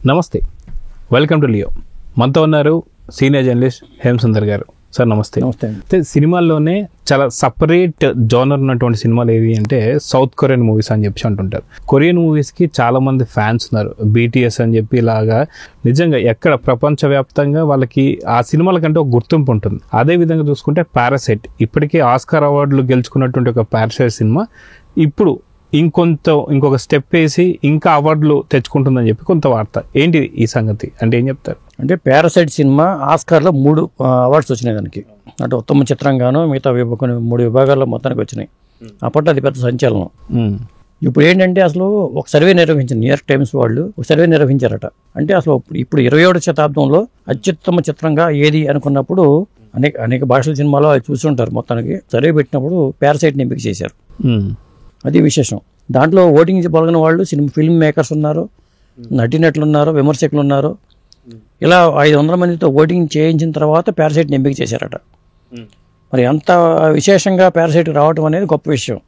నమస్తే, welcome to Leo. మనతో ఉన్నారు సీనియర్ జర్నలిస్ట్ హేమసుందర్ గారు. సార్ నమస్తే. నమస్తే. అయితే సినిమాల్లోనే చాలా సపరేట్ జోనర్ ఉన్నటువంటి సినిమాలు ఏవి అంటే సౌత్ కొరియన్ మూవీస్ అని చెప్పి అంటుంటారు. కొరియన్ మూవీస్కి చాలా మంది ఫ్యాన్స్ ఉన్నారు. బీటీఎస్ అని చెప్పి ఇలాగా నిజంగా ఎక్కడ ప్రపంచవ్యాప్తంగా వాళ్ళకి ఆ సినిమాల కంటే ఒక గుర్తింపు ఉంటుంది. అదే విధంగా చూసుకుంటే పారాసైట్, ఇప్పటికే ఆస్కార్ అవార్డులు గెలుచుకున్నటువంటి ఒక పారాసైట్ సినిమా ఇప్పుడు ఇంకొక స్టెప్ వేసి ఇంకా అవార్డులు తెచ్చుకుంటుందని చెప్పి కొంత వార్త. ఏంటి ఈ సంగతి అంటే ఏం చెప్తారు? అంటే పారాసైట్ సినిమా ఆస్కార్లో 3 అవార్డ్స్ వచ్చినాయి దానికి. అంటే ఉత్తమ చిత్రంగాను మిగతా కొన్ని 3 విభాగాల్లో మొత్తానికి వచ్చినాయి. అప్పట్లో అది పెద్ద సంచలనం. ఇప్పుడు ఏంటంటే అసలు ఒక సర్వే నిర్వహించారు, న్యూయార్క్ టైమ్స్ వాళ్ళు ఒక సర్వే నిర్వహించారట. అంటే అసలు ఇప్పుడు 21వ శతాబ్దంలో అత్యుత్తమ చిత్రంగా ఏది అనుకున్నప్పుడు అనేక భాషల సినిమాలో అది చూసి ఉంటారు. మొత్తానికి సర్వే పెట్టినప్పుడు పారాసైట్ని ఎంపిక చేశారు. అది విశేషం. దాంట్లో ఓటింగ్ పాల్గొన్న వాళ్ళు ఫిల్మ్ మేకర్స్ ఉన్నారు, నటీనటులు ఉన్నారు, విమర్శకులు ఉన్నారు. ఇలా 500 మందితో ఓటింగ్ చేయించిన తర్వాత పారాసైట్ని ఎంపిక చేశారట. మరి అంత విశేషంగా పారాసైట్ రావడం అనేది గొప్ప విషయం.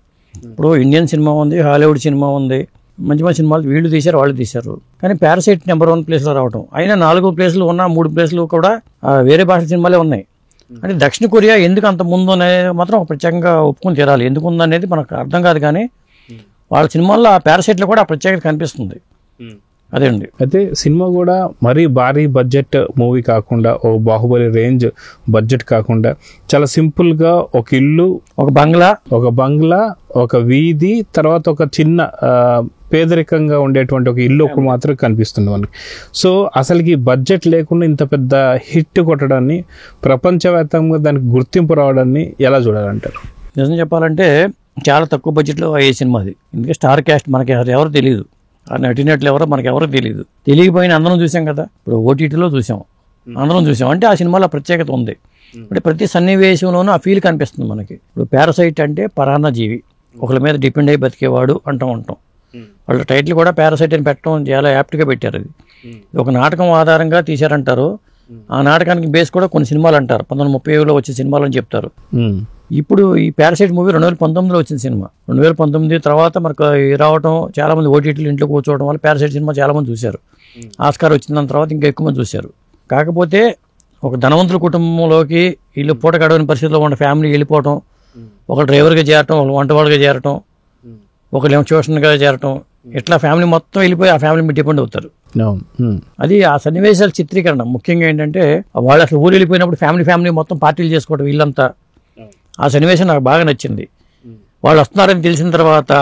ఇప్పుడు ఇండియన్ సినిమా ఉంది, హాలీవుడ్ సినిమా ఉంది, మంచి మంచి సినిమాలు వీళ్ళు తీశారు, వాళ్ళు తీశారు. కానీ పారాసైట్ నెంబర్ 1 ప్లేస్లో రావడం, అయినా 4 ప్లేస్లు ఉన్న 3 ప్లేస్లు కూడా వేరే భాష సినిమాలే ఉన్నాయి. అంటే దక్షిణ కొరియా ఎందుకు అంత ముందు అనేది మాత్రం ఒక ప్రత్యేకంగా ఒప్పుకొని తీరాలి. ఎందుకు ఉందనేది మనకు అర్థం కాదు, కానీ వాళ్ళ సినిమాల్లో ఆ పారాసైట్లో కూడా ఆ ప్రత్యేకత కనిపిస్తుంది. అదే అండి. అయితే సినిమా కూడా మరీ భారీ బడ్జెట్ మూవీ కాకుండా, ఓ బాహుబలి రేంజ్ బడ్జెట్ కాకుండా చాలా సింపుల్గా ఒక ఇల్లు, ఒక బంగ్లా, ఒక వీధి, తర్వాత ఒక చిన్న పేదరికంగా ఉండేటువంటి ఒక ఇల్లు ఒక మాత్రం కనిపిస్తుంది మనకి. సో అసలుకి బడ్జెట్ లేకుండా ఇంత పెద్ద హిట్ కొట్టడాన్ని, ప్రపంచవ్యాప్తంగా దానికి గుర్తింపు రావడాన్ని ఎలా చూడాలంటారు? నిజం చెప్పాలంటే చాలా తక్కువ బడ్జెట్లో అయ్యే సినిమా అది. ఎందుకంటే స్టార్ క్యాస్ట్ మనకి ఎవరు తెలియదు, ఆ నటినట్లు ఎవరో మనకి ఎవరో తెలియదు. తెలియకపోయినా అందరం చూసాం కదా, ఇప్పుడు ఓటీటీలో చూసాం, అందరం చూసాం. అంటే ఆ సినిమాలో ప్రత్యేకత ఉంది. అంటే ప్రతి సన్నివేశంలోనూ ఆ ఫీల్ కనిపిస్తుంది మనకి. ఇప్పుడు పారాసైట్ అంటే పరాన్న జీవి, ఒకరి మీద డిపెండ్ అయ్యి బతికేవాడు ఉంటాం. వాళ్ళ టైటిల్ కూడా పారాసైట్ అని పెట్టడం చాలా యాప్ట్గా పెట్టారు. అది ఒక నాటకం ఆధారంగా తీశారంటారు. ఆ నాటకానికి బేస్ కూడా కొన్ని సినిమాలు అంటారు, 1930లో వచ్చే సినిమాలు అని చెప్తారు. ఇప్పుడు ఈ పారాసైట్ మూవీ 2019లో వచ్చిన సినిమా. 2019 తర్వాత మనకు రావటం, చాలా మంది ఓటీటీలు ఇంట్లో కూర్చోవడం వల్ల పారాసైట్ సినిమా చాలా మంది చూశారు. ఆస్కార్ వచ్చిన దాని తర్వాత ఇంకా ఎక్కువ మంది చూశారు. కాకపోతే ఒక ధనవంతుల కుటుంబంలోకి వీళ్ళు పూట గడవని పరిస్థితిలో ఉన్న ఫ్యామిలీ వెళ్ళిపోవటం, ఒక డ్రైవర్గా చేరటం, ఒక వంటవాళ్ళగా చేరటం, ఒకళ్ళేమో ట్యూషన్గా చేరటం, ఇట్లా ఫ్యామిలీ మొత్తం వెళ్ళిపోయి ఆ ఫ్యామిలీ మీద డిపెండ్ అవుతారు. అది ఆ సన్నివేశాల చిత్రీకరణ. ముఖ్యంగా ఏంటంటే వాళ్ళు అసలు ఊరు వెళ్ళిపోయినప్పుడు ఫ్యామిలీ మొత్తం పార్టీలు చేసుకోవడం, వీళ్ళంతా. ఆ సన్నివేశం నాకు బాగా నచ్చింది. వాళ్ళు వస్తున్నారని తెలిసిన తర్వాత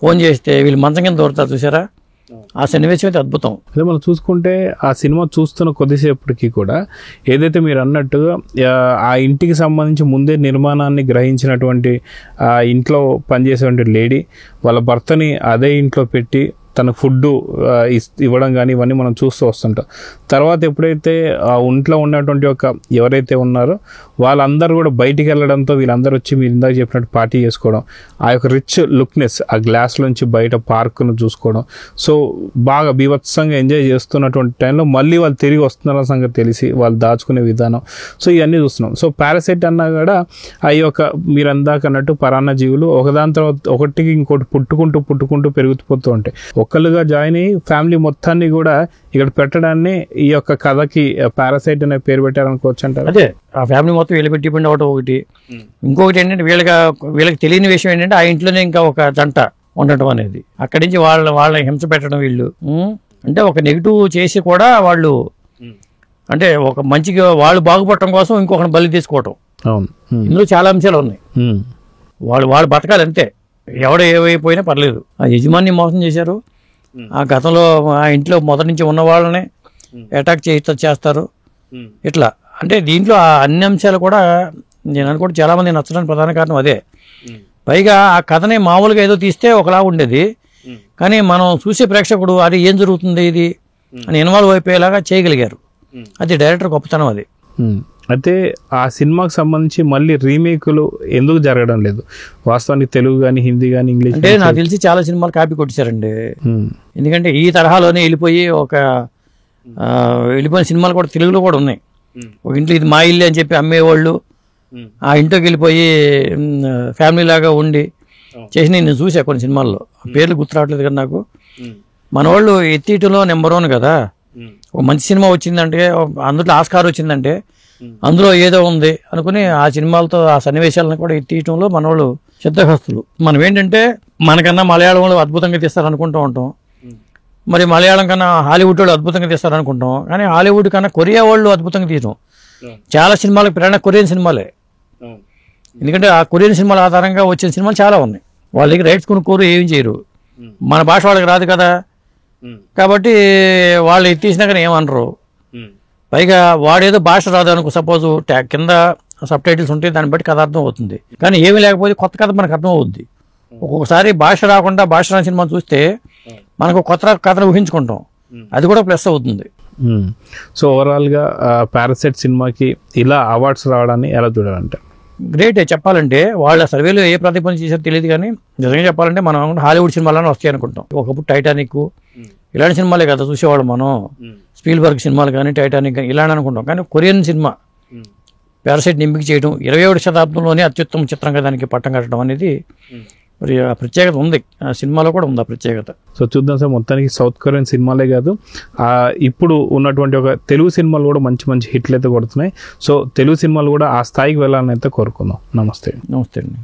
ఫోన్ చేస్తే వీళ్ళు మంచం కింద దూరతారు, చూసారా? ఆ సన్నివేశం అయితే అద్భుతం. అదే మనం చూసుకుంటే ఆ సినిమా చూస్తున్న కొద్దిసేపటికి కూడా ఏదైతే మీరు అన్నట్టుగా ఆ ఇంటికి సంబంధించి ముందే నిర్మాణాన్ని గ్రహించినటువంటి ఆ ఇంట్లో పనిచేసేటువంటి లేడీ వాళ్ళ భర్తని అదే ఇంట్లో పెట్టి తన ఫుడ్ ఇవ్వడం కానీ ఇవన్నీ మనం చూస్తూ వస్తుంటాం. తర్వాత ఎప్పుడైతే ఆ ఇంట్లో ఉన్నటువంటి ఎవరైతే ఉన్నారో వాళ్ళందరూ కూడా బయటికి వెళ్ళడంతో వీళ్ళందరూ వచ్చి మీరు ఇందాక చెప్పినట్టు పార్టీ చేసుకోవడం, ఆ యొక్క రిచ్ లుక్నెస్, ఆ గ్లాస్లోంచి బయట పార్కును చూసుకోవడం, సో బాగా బీభత్సంగా ఎంజాయ్ చేస్తున్నటువంటి టైంలో మళ్ళీ వాళ్ళు తిరిగి వస్తున్న సంగతి తెలిసి వాళ్ళు దాచుకునే విధానం, సో ఇవన్నీ చూస్తున్నాం. సో పారాసైట్ అన్నా కూడా ఆ యొక్క మీరు అందాక అన్నట్టు పరాన్న జీవులు ఒకదాని తర్వాత ఒకటికి ఇంకోటి పుట్టుకుంటూ పెరుగుతుపోతూ ఉంటాయి. ఒక్కళ్ళుగా జాయిన్ అయ్యి ఫ్యామిలీ మొత్తాన్ని కూడా ఇక్కడ పెట్టడాన్ని ఈ యొక్క కథకి పారాసైట్ అనే పేరు పెట్టారనుకోవచ్చు అంటారు. అదే ఆ ఫ్యామిలీ మొత్తం వీళ్ళకి డిపెండ్ అవ్వడం ఒకటి. ఇంకొకటి ఏంటంటే వీళ్ళకి తెలియని విషయం ఏంటంటే ఆ ఇంట్లోనే ఇంకా ఒక జంట ఉండటం అనేది. అక్కడి నుంచి వాళ్ళ హింస పెట్టడం వీళ్ళు. అంటే ఒక నెగిటివ్ చేసి కూడా వాళ్ళు అంటే ఒక మంచిగా వాళ్ళు బాగుపడటం కోసం ఇంకొకరిని బలి తీసుకోవటం. ఇందులో చాలా అంశాలు ఉన్నాయి. వాళ్ళు బతకాలి అంతే, ఎవడ ఏవైపోయినా పర్లేదు. ఆ యజమాని మోసం చేశారు. ఆ గతంలో ఆ ఇంట్లో మొదటి నుంచి ఉన్న వాళ్ళని అటాక్ చేస్తారు. ఇట్లా అంటే దీంట్లో ఆ అన్ని అంశాలు కూడా నేను అనుకుంటే చాలా మంది నచ్చడానికి ప్రధాన కారణం అదే. పైగా ఆ కథని మామూలుగా ఏదో తీస్తే ఒకలా ఉండేది, కానీ మనం చూసే ప్రేక్షకుడు అది ఏం జరుగుతుంది ఇది అని ఇన్వాల్వ్ అయిపోయేలాగా చేయగలిగారు. అది డైరెక్టర్ గొప్పతనం. అది అయితే ఆ సినిమాకి సంబంధించి మళ్ళీ రీమేక్లు ఎందుకు జరగడం లేదు? వాస్తవానికి తెలుగు కానీ హిందీ కానీ ఇంగ్లీష్ అంటే నాకు తెలిసి చాలా సినిమాలు కాపీ కొట్టేశారండి. ఎందుకంటే ఈ తరహాలోనే వెళ్ళిపోయిన సినిమాలు కూడా తెలుగులో కూడా ఉన్నాయి. ఒక ఇంట్లో ఇది మా ఇల్లు అని చెప్పి అమ్మేవాళ్ళు ఆ ఇంట్లోకి వెళ్ళిపోయి ఫ్యామిలీ లాగా ఉండి చేసి నేను చూసా కొన్ని సినిమాల్లో. పేర్లు గుర్తు రావట్లేదు కదా నాకు. మన వాళ్ళు ఎత్తిటిలో నెంబర్ 1 కదా. ఒక మంచి సినిమా వచ్చిందంటే, అందులో ఆస్కార్ వచ్చిందంటే అందులో ఏదో ఉంది అనుకుని ఆ సినిమాలతో ఆ సన్నివేశాలను కూడా తీయటంలో మన వాళ్ళు సిద్ధహస్తులు. మనం ఏంటంటే మనకన్నా మలయాళంలో అద్భుతంగా తీస్తారు అనుకుంటూ ఉంటాం, మరి మలయాళం కన్నా హాలీవుడ్ వాళ్ళు అద్భుతంగా తీస్తారు అనుకుంటాం, కానీ హాలీవుడ్ కన్నా కొరియా వాళ్ళు అద్భుతంగా తీయటం. చాలా సినిమాలకు ప్రేరణ కొరియన్ సినిమాలే, ఎందుకంటే ఆ కొరియన్ సినిమాల ఆధారంగా వచ్చిన సినిమాలు చాలా ఉన్నాయి. వాళ్ళ దగ్గర రైట్స్ కొనుక్కోరు, ఏం చేయరు, మన భాష వాళ్ళకి రాదు కదా, కాబట్టి వాళ్ళు తీసినా కానీ ఏమనరు. పైగా వాడేదో భాష రాదు అనుకో, సపోజ్ కింద సబ్ టైటిల్స్ ఉంటే దాన్ని బట్టి కథ అర్థం అవుతుంది, కానీ ఏమీ లేకపోతే కొత్త కథ మనకు అర్థం అవుద్ది. ఒక్కొక్కసారి భాష రాకుండా భాష రాని సినిమా చూస్తే మనకు కొత్త కథను ఊహించుకుంటాం, అది కూడా ప్లస్ అవుతుంది. సో ఓవరాల్గా పారాసైట్ సినిమాకి ఇలా అవార్డ్స్ రావడాన్ని ఎలా చూడాలంటే? గ్రేట్ చెప్పాలంటే. వాళ్ళ సర్వేలో ఏ ప్రతిపని చేశారో తెలియదు, కానీ నిజంగా చెప్పాలంటే మనం హాలీవుడ్ సినిమాలను వస్తాయి అనుకుంటాం. ఒకప్పుడు టైటానిక్ ఇలాంటి సినిమాలే కదా చూసేవాళ్ళం మనం, స్పీల్బర్గ్ సినిమాలు కానీ టైటానిక్ కానీ ఇలాంటి అనుకుంటాం, కానీ కొరియన్ సినిమా పారాసైట్ ఎంపిక చేయడం 21వ శతాబ్దంలోనే అత్యుత్తమ చిత్రంగా దానికి పట్టం కట్టడం అనేది మరి ఆ ప్రత్యేకత ఉంది, ఆ సినిమాలో కూడా ఉంది ఆ ప్రత్యేకత. సో చూద్దాం సార్, మొత్తానికి సౌత్ కొరియన్ సినిమాలే కాదు, ఇప్పుడు ఉన్నటువంటి ఒక తెలుగు సినిమాలు కూడా మంచి మంచి హిట్లు అయితే కొడుతున్నాయి. సో తెలుగు సినిమాలు కూడా ఆ స్థాయికి వెళ్ళాలని అయితే కోరుకుందాం. నమస్తే. నమస్తే అండి.